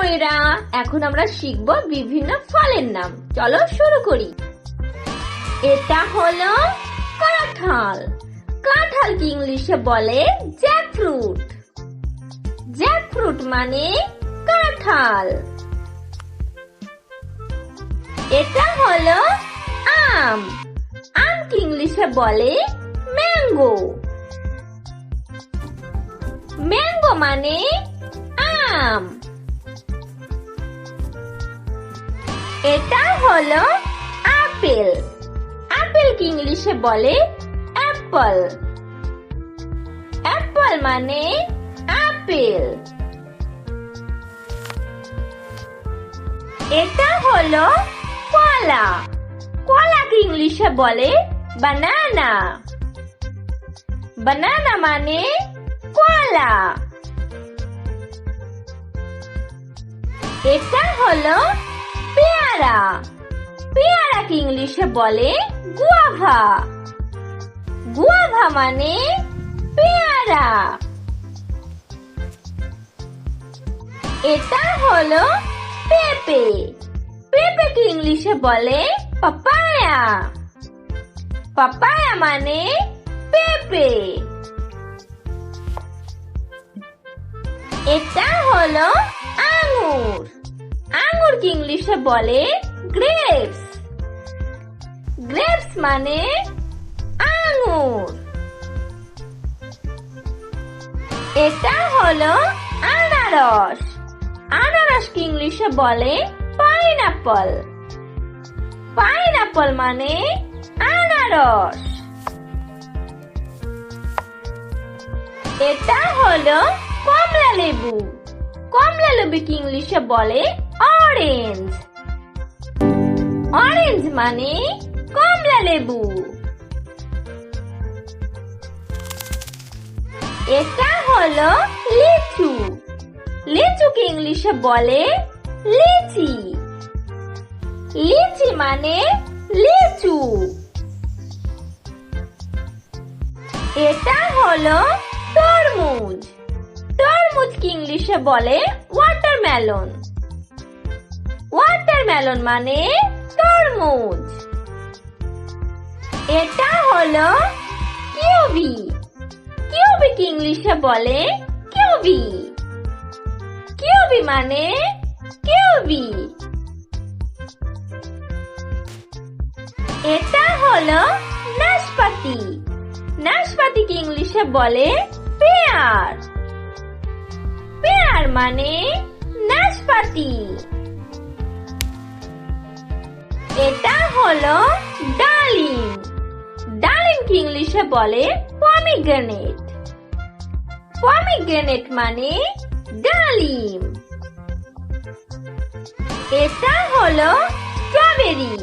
বন্ধুরা, এখন আমরা শিখব বিভিন্ন ফলের নাম। চলো শুরু করি। এটা হলো কাঁঠাল। কাঁঠালকে ইংলিশে বলে জ্যাকফ্রুট। জ্যাকফ্রুট মানে কাঁঠাল। এটা হলো আম। আমকে ইংলিশে বলে ম্যাঙ্গো। ম্যাঙ্গো মানে আম। এটা হলো আপেল। আপেলকে ইংলিশে বলে অ্যাপল। অ্যাপল মানে আপেল। এটা হলো কলা। কলাকে ইংলিশে বলে বানানা। বানানা মানে কলা। এটা হলো পেয়ারা। পেয়ারাকে ইংলিশে বলে গুয়াভা। গুয়াভা মানে পেয়ারা। এটা হলো পেঁপে। পেঁপেকে ইংলিশে বলে পাপায়া। পাপায়া মানে পেঁপে। এটা হলো আঙ্গুর। আঙ্গুরকে ইংলিশে বলে গ্রেপস। গ্রেপস মানে আঙ্গুর। এটা হলো আনারস। আনারসকে ইংলিশে বলে পাইনাপল। পাইনাপল মানে আনারস। এটা হলো কমলা লেবু। কমলা লেবুকে ইংলিশে বলে অরেঞ্জ। অরেঞ্জ মানে কমলা লেবু। এটা হলো লিচু। লিচুকে ইংলিশে বলে লিচি। লিচি মানে লিচু। এটা হলো তরমুজ। তরমুজকে ইংলিশে বলে ওয়াটারমেলন। ওয়াটারমেলন মানে তরমুজ। এটা হলো কিউবি। কিউবিকে ইংলিশে বলে কিউবি। কিউবি মানে কিউবি। এটা হলো নাশপাতি। নাশপাতিকে ইংলিশে বলে পেয়ার। পেয়ার মানে নাশপাতি। এটা হলো ডালিম। ডালিমকে ইংলিশে বলে পমিগ্রেনেট। পমিগ্রেনেট মানে ডালিম। এটা হলো স্ট্রবেরি।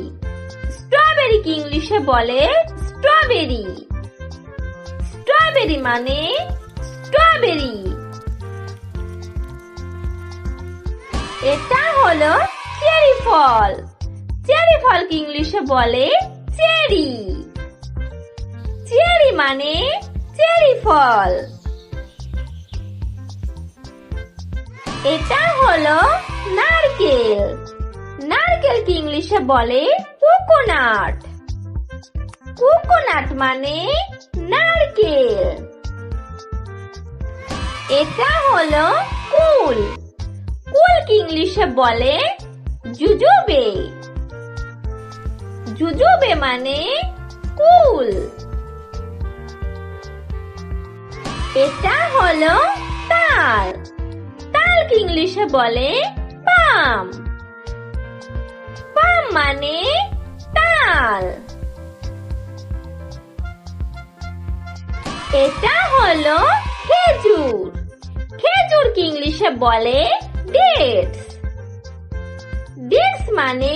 স্ট্রবেরিকে ইংলিশে বলে স্ট্রবেরি। স্ট্রবেরি মানে স্ট্রবেরি। এটা হলো চেরি ফল। চেরি ফলকে ইংলিশে বলে চেরি। চেরি মানে চেরি ফল। এটা হলো নারকেল। নারকেলকে ইংলিশে বলে কোকোনাট। কোকোনাট মানে নারকেল। এটা হলো কুল। কুলকে ইংলিশে বলে জুজুবে। জুজুবে মানে কুল। এটা হলো তাল। তালকে ইংলিশে বলে পাম। পাম মানে তাল। এটা হলো খেজুর। খেজুরকে ইংলিশে বলে ডেটস। ডেটস মানে